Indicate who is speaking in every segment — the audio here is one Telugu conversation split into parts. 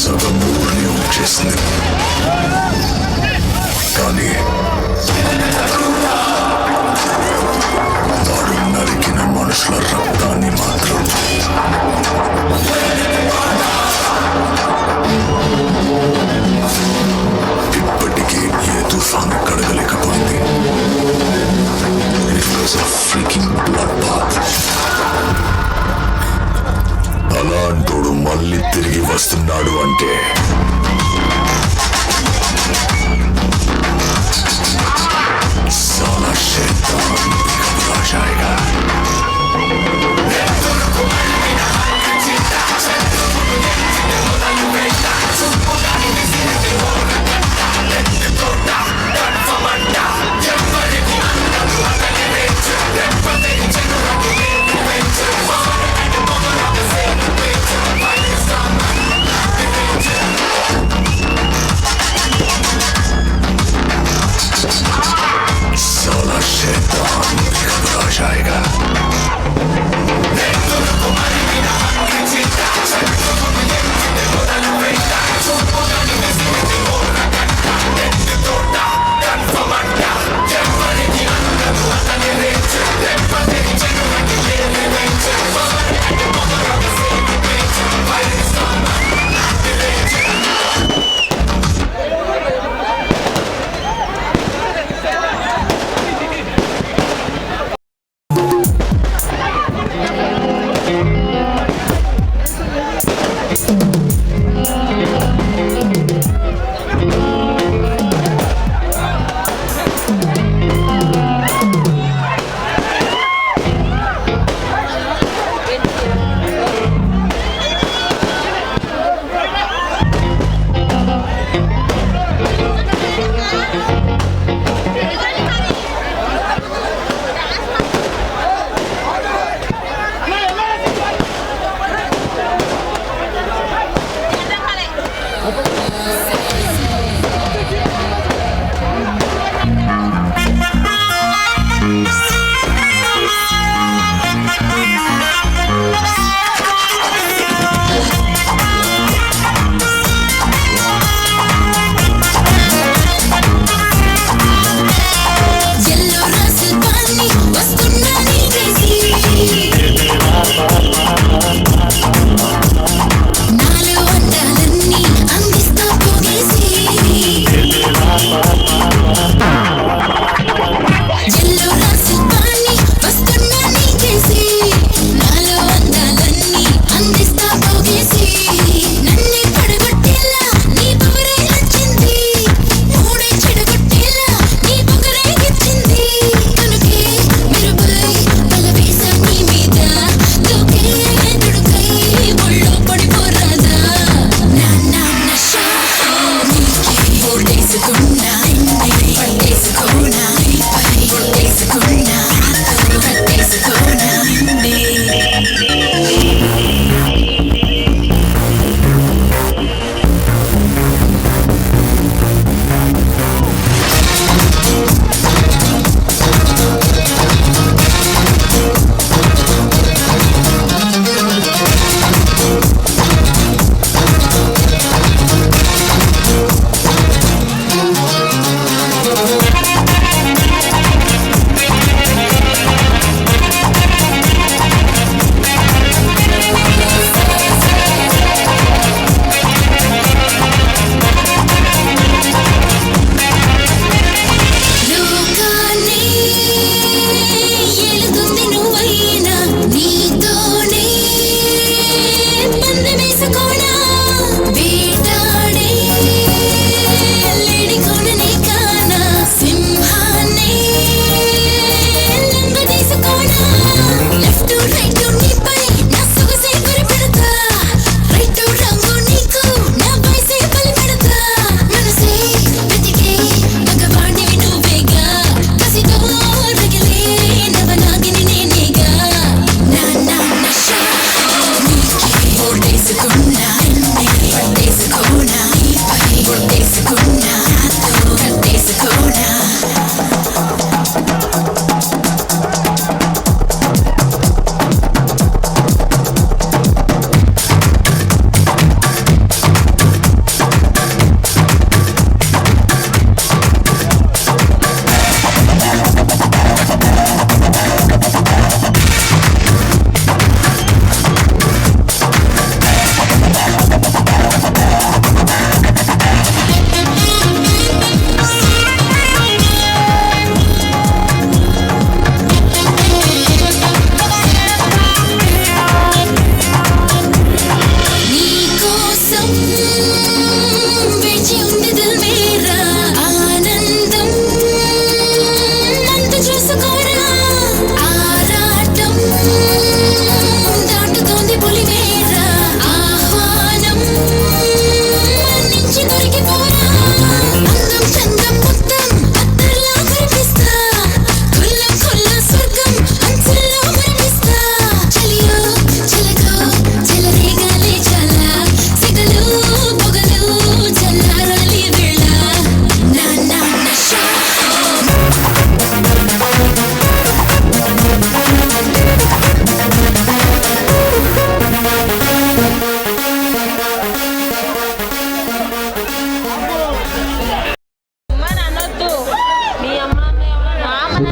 Speaker 1: సగం ఊరిని వచ్చేసింది. కానీ వాడు నరికిన మనుషుల రక్తాన్ని మాత్రం ఇప్పటికీ ఏ తుఫాను కడగలేకపోయింది. It was a freaking bloodbath. అలాంటోడు మళ్ళీ తిరిగి వస్తున్నాడు అంటే साला शैतान घबरा जाएगा.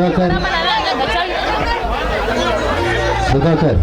Speaker 2: సుధాకర్ సుధాకర్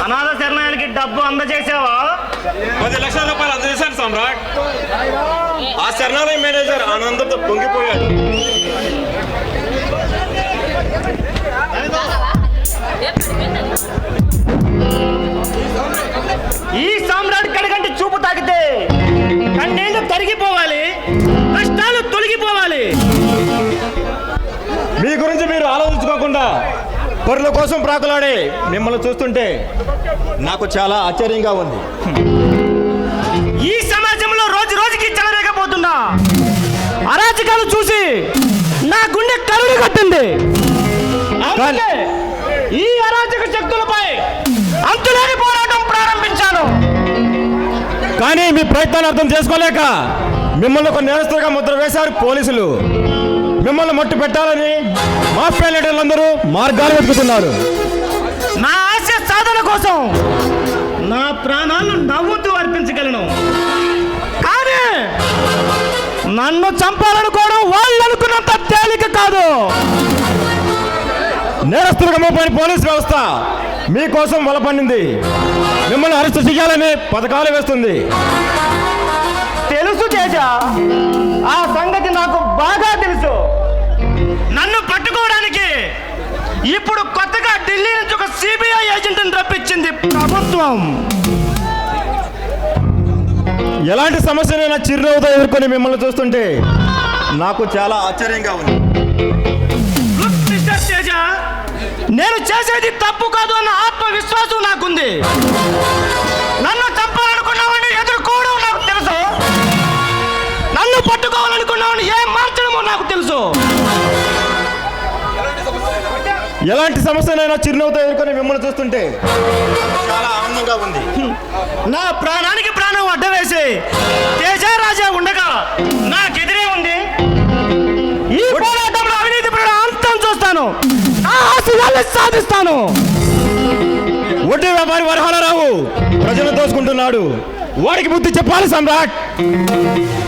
Speaker 3: అనాథ శరణాలకి డబ్బు అందజేసావా?
Speaker 4: 10 లక్షల రూపాయలు అందజేశాను సమ్రాట్. ఆ శరణాలయ మేనేజర్ ఆనందంతో పొంగిపోయాడు.
Speaker 3: ఈ సామ్రాట్ కడగంటి చూపు తాకితే కన్నీళ్లు తరిగిపోవాలి, కష్టాలు తొలగిపోవాలి.
Speaker 4: మీ గురించి మీరు ఆలోచించుకోకుండా పరుల కోసం ప్రాకులాడే మిమ్మల్ని చూస్తుంటే నాకు చాలా ఆశ్చర్యంగా ఉంది.
Speaker 3: ఈ సమాజంలో రోజు రోజుకి చెలరేకపోతున్నా అరాచకాలు చూసి నా గుండె కరుడు కట్టింది. అందుకే ఈ అరాచక శక్తులపై అంతులేని పోరాటం ప్రారంభించాను.
Speaker 4: కానీ మీ ప్రయత్నాన్ని అర్థం చేసుకోలేక మిమ్మల్ని ఒక నేరస్తులుగా ముద్ర వేశారు పోలీసులు. మిమ్మల్ని మట్టు పెట్టాలని మాఫియా లీడర్లందరూ మార్గాలు వెతుకుతున్నారు.
Speaker 3: నా ఆశ సాధన కోసం నా ప్రాణాలను నవ్వుతూ అర్పించగలను, కానీ నన్ను చంపాలనుకోవడం వాళ్ళు అనుకున్నంత తేలిక కాదు.
Speaker 4: నేరస్తులుగా మోపైన పోలీస్ వ్యవస్థ మీకోసం వలపన్నింది. మిమ్మల్ని అరెస్ట్ చేయాలని పథకాలు వేస్తుంది.
Speaker 3: తెలుసు తేజ, ఆ సంగతి నాకు బాగా తెలుసు. నన్ను పట్టుకోవడానికి ఇప్పుడు కొత్తగా ఢిల్లీ నుంచి ఒక సిబిఐ ఏజెంట్ని రప్పించింది ప్రభుత్వం.
Speaker 4: ఎలాంటి సమస్యనైనా చిరునవ్వుతో ఎదుర్కొని మిమ్మల్ని చూస్తుంటే నాకు చాలా ఆశ్చర్యంగా ఉంది.
Speaker 3: లుక్ మిస్టర్ తేజ, నేను చేసేది తప్పు కాదు అన్న ఆత్మవిశ్వాసం నాకుంది. నన్ను చంపాలనుకున్నామని ఎదుర్కోవడం నాకు తెలుసు. నన్ను పట్టుకోవాలనుకున్నామని ఏం మార్చడమో నాకు తెలుసు.
Speaker 4: ఎలాంటి సమస్యనైనా చిరునవ్వుతో ఎదుర్కొని మిమ్మల్ని చూస్తుంటే చాలా ఆనందంగా ఉంది.
Speaker 3: నా ప్రాణానికి ప్రాణం అడ్డవేసి తేజ రాజా ఉండగా నాకెదిరే ఉంది. ఈ పోరాటంలో అవినీతి అంతం చూస్తాను, నా ఆశయాన్ని సాధిస్తాను.
Speaker 4: వడ్డీ వ్యాపారి వరహాలరావు ప్రజలు దోచుకుంటున్నాడు. వాడికి బుద్ధి చెప్పాలి సమ్రాట్.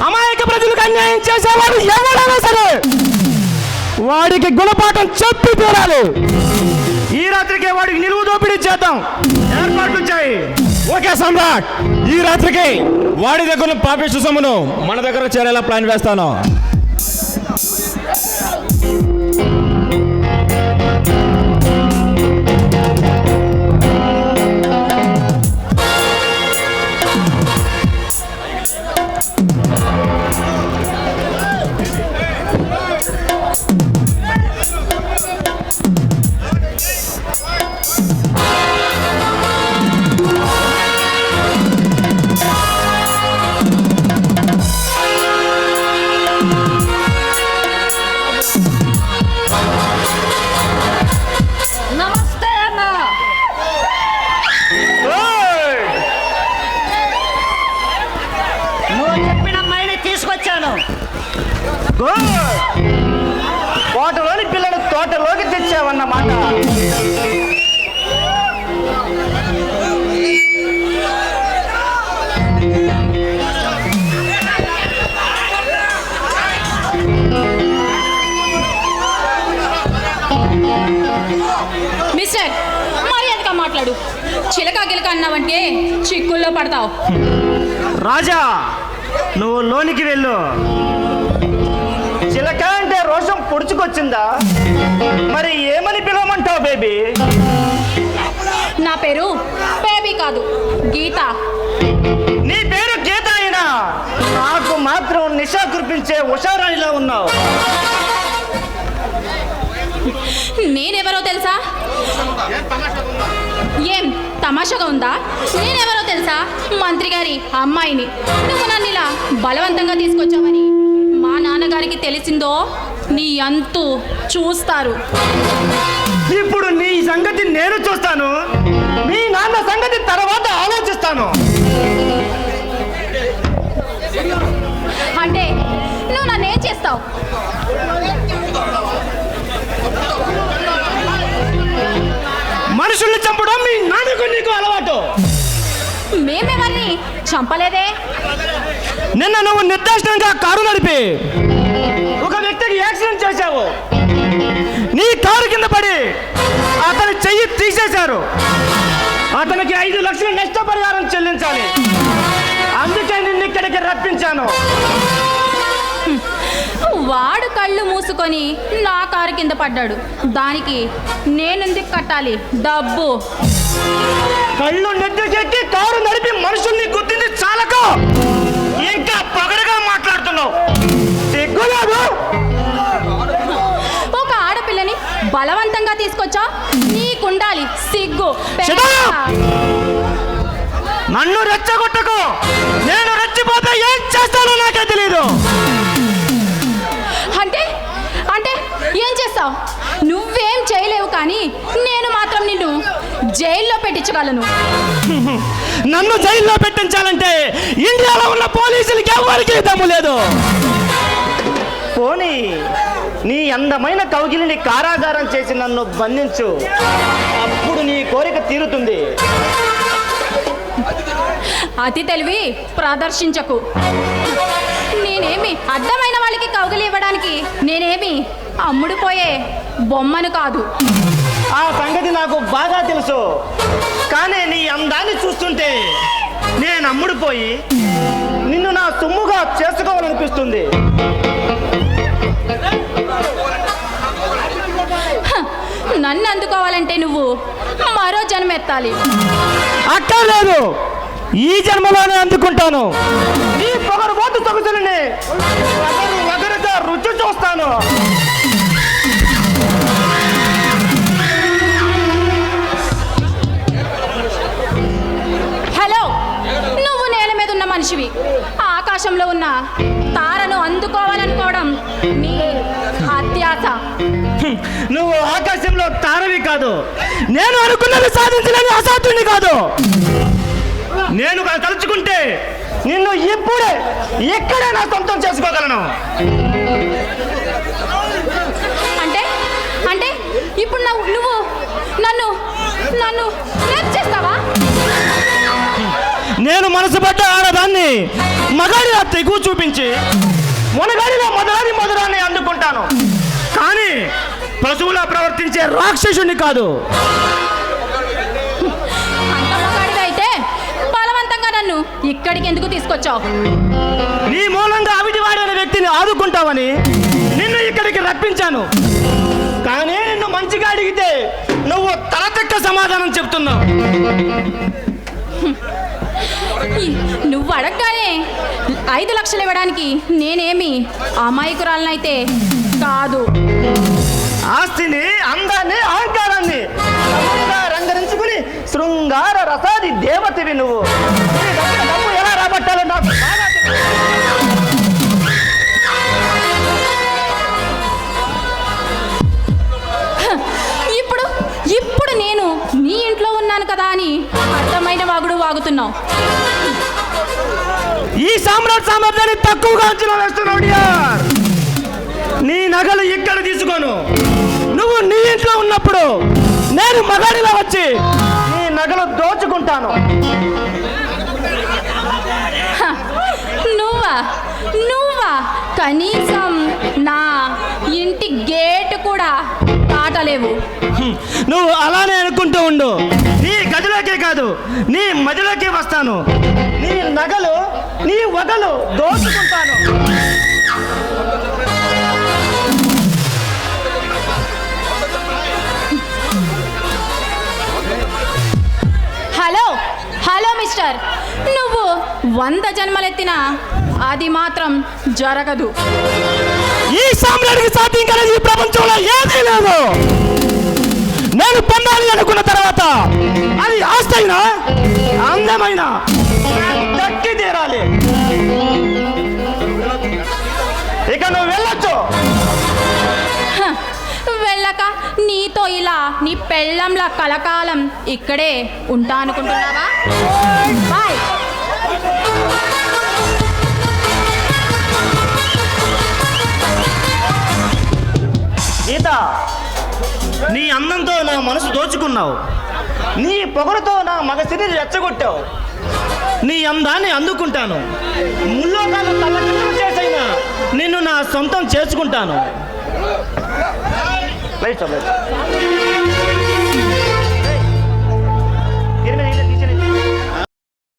Speaker 3: అమాయక ప్రజలకు అన్యాయం చేసేవాడు ఎవరైనా సరే వాడికి గుణపాఠం చెప్పి తీరాలి. ఈ రాత్రికే వాడికి నిలువు దోపిడీ చేద్దాం, ఏర్పాట్లు చేయి.
Speaker 4: ఓకే సమ్రాట్, ఈ రాత్రికి వాడి దగ్గర పాపేశ్వ సొమ్మును మన దగ్గర చేరేలా ప్లాన్ వేస్తాను.
Speaker 5: నమస్తే అన్న. నువ్వు చెప్పిన అమ్మాయిని తీసుకొచ్చాను.
Speaker 3: తోటలోని పిల్లలు తోటలోకి తెచ్చావన్నమాట.
Speaker 5: మిస్టర్, మర్యాదగా మాట్లాడు. చిలక గిలక అన్నావంటే చిక్కుల్లో పడతావు.
Speaker 3: రాజా, నువ్వు లోనికి వెళ్ళు. చిలక అంటే రోషం పొడుచుకొచ్చిందా? మరి ఏమని పిలవమంటావు బేబీ?
Speaker 5: నా పేరు బేబీ కాదు, గీత.
Speaker 3: నీ పేరు గీత అయినా నాకు మాత్రం నిశా కురిపించే ఉషారాణిలా ఉన్నావు.
Speaker 5: నేనెవరో తెలుసా? ఏం తమాషాగా ఉందా? నేనెవరో తెలుసా? మంత్రి గారి అమ్మాయిని. నువ్వు నన్ను ఇలా బలవంతంగా తీసుకొచ్చావని మా నాన్నగారికి తెలిసిందో నీ అంతు చూస్తారు.
Speaker 3: ఇప్పుడు నీ సంగతి నేను చూస్తాను, మీ నాన్న సంగతి తర్వాత ఆలోచిస్తాను.
Speaker 5: అంటే నువ్వు నన్నేం చేస్తావు?
Speaker 3: మనుషుల్ని చంపడం మీ నాన్నకు నీకు అలవాటు.
Speaker 5: మేమెవరిని చంపలేదే.
Speaker 3: నిన్న నువ్వు నిర్దాక్షిణ్యంగా కారు నడిపి ఒక వ్యక్తికి యాక్సిడెంట్ చేశావు. నీ కారు కింద పడి అతని చెయ్యి తీసేశారు. అతనికి 5 లక్షల నష్టపరిహారం చెల్లించాలి. అందుకే నిన్ను ఇక్కడికి రప్పించాను.
Speaker 5: వాడు కళ్ళు మూసుకొని నా కారు కింద పడ్డాడు. దానికి నేనెందుకు కట్టాలి డబ్బు?
Speaker 3: కళ్ళు నెత్తికెక్కి కారు నడిపి మనుషుల్ని గుర్తించి చాలక ఇంకా పొగరుగా మాట్లాడుతున్నావు. సిగ్గులేదు.
Speaker 5: ఒక ఆడపిల్లని బలవంతంగా తీసుకొచ్చా, నీకుండాలి సిగ్గు.
Speaker 3: Shut up! నన్ను రెచ్చగొట్టకు. నేను రెచ్చిపోతే ఏం చేస్తానో నాకే తెలీదు.
Speaker 5: అంటే అంటే ఏం చేస్తావు? నువ్వేం చేయలేవు, కానీ నేను మాత్రం నిన్ను జైల్లో పెట్టించగలను.
Speaker 3: నన్ను జైల్లో పెట్టించాలంటే ఇండియాలో ఉన్న పోలీసులకి ఎవరికి దమ్ము లేదు. పోనీ నీ అందమైన కౌగిలిని కారాగారం చేసి నన్ను బంధించు. అప్పుడు నీ కోరిక తీరుతుంది.
Speaker 5: అతి తెలివి ప్రదర్శించకు. నేనేమి అడ్డమైన వాళ్ళకి కౌగిలి ఇవ్వడానికి నేనేమి అమ్ముడుపోయే బొమ్మను కాదు.
Speaker 3: ఆ సంగతి నాకు బాగా తెలుసు. కానీ నీ అందాన్ని చూస్తుంటే నేను అమ్ముడుపోయి నిన్ను నా సొమ్ముగా చేసుకోవాలనిపిస్తుంది.
Speaker 5: నన్ను అందుకోవాలంటే నువ్వు మరో జన్మెత్తాలి.
Speaker 3: అక్కర్లేదు, ఈ జన్మలోనే అందుకుంటాను. నీ పొగరుబోతు సొగసులని ఒకరిగా రుచి చూస్తాను.
Speaker 5: హలో, నువ్వు నేల మీద ఉన్న మనిషివి. ఆకాశంలో ఉన్న తారను అందుకోవాలనుకోవడం నీ అత్యాశ.
Speaker 3: నువ్వు ఆకాశంలో తారవి కాదు. నేను అనుకున్నది సాధించలేని అసాధ్యుని కాదు. నేను తలుచుకుంటే నిన్ను ఇప్పుడే ఇక్కడే నా సొంతం చేసుకోగలను.
Speaker 5: అంటే అంటే ఇప్పుడు నువ్వు నన్ను నన్ను రేప్ చేస్తావా?
Speaker 3: నేను మనసు పడ్డ ఆడదాన్ని మగాడిలా తెగు చూపించి మొనగాడిలో మొదలాన్ని అందుకుంటాను. కానీ పశువులా ప్రవర్తించే రాక్షసుని కాదు.
Speaker 5: అంత మగాడివి అయితే బలవంతంగా నన్ను ఇక్కడికి ఎందుకు తీసుకొచ్చావు?
Speaker 3: నీ మూలంగా అవిటివాడైన వ్యక్తిని ఆదుకుంటావని నిన్ను ఇక్కడికి రప్పించాను. కానీ నిన్ను మంచిగా అడిగితే నువ్వు తలతెక్క సమాధానం చెప్తున్నావు.
Speaker 5: నువ్వు అడగగానే 5 లక్షలు ఇవ్వడానికి నేనేమి అమాయకురాలనైతే కాదు.
Speaker 3: ఆస్తిని, అందాన్ని, అహంకారాన్ని తమ్ముడిగా రంగరించుకుని శృంగార రసాది దేవతవి నువ్వు. నీ దగ్గర డబ్బు ఎలా రాబట్టాలో నాకు బాగా తెలుసు.
Speaker 5: ఇప్పుడు నేను నీ ఇంట్లో ఉన్నాను కదా అని అర్థమైన వాగుడు వాగుతున్నావు.
Speaker 3: ఈ సామ్రాట్ సామర్థ్యాన్ని తక్కువగా అంచనా వేస్తున్నావు డియర్. నీ నగలు ఇక్కడ తీసుకోను. నువ్వు నీ ఇంట్లో ఉన్నప్పుడు నేను మగాడిలా వచ్చి నీ నగలు దోచుకుంటాను.
Speaker 5: నువ్వా కనీసం నా ఇంటి గేటు కూడా దాటలేవు.
Speaker 3: నువ్వు అలానే అనుకుంటూ ఉండు. నీ గదిలోకే కాదు, నీ మదిలోకి వస్తాను. నీ నగలు, నీ వగలు దోచుకుంటాను.
Speaker 5: హలో మిస్టర్, నువ్వు 100 జన్మలెత్తినా అది మాత్రం జరగదు.
Speaker 3: ఈ సామ్రాట్కి సాధ్యం కాలేదు ఈ ప్రపంచంలో ఏదీ లేదు. నేను పొందాలి అనుకున్న తర్వాత అది ఆస్తైనా అందమైన దక్కి తీరాలి. ఇక నువ్వు వెళ్ళొచ్చు.
Speaker 5: హ, వెళ్ళక నీతో ఇలా నీ పెళ్ళంలా కలకాలం ఇక్కడే ఉంటా అనుకుంటున్నావా? బాయ్.
Speaker 3: గీత, నీ అందంతో నా మనసు దోచుకున్నావు. నీ పొగరుతో నా మగసిని రెచ్చగొట్టావు. నీ అందాన్ని అందుకుంటాను. ముల్లోకాలు తల్లకిందులు చేసైనా నిన్ను నా సొంతం చేసుకుంటాను.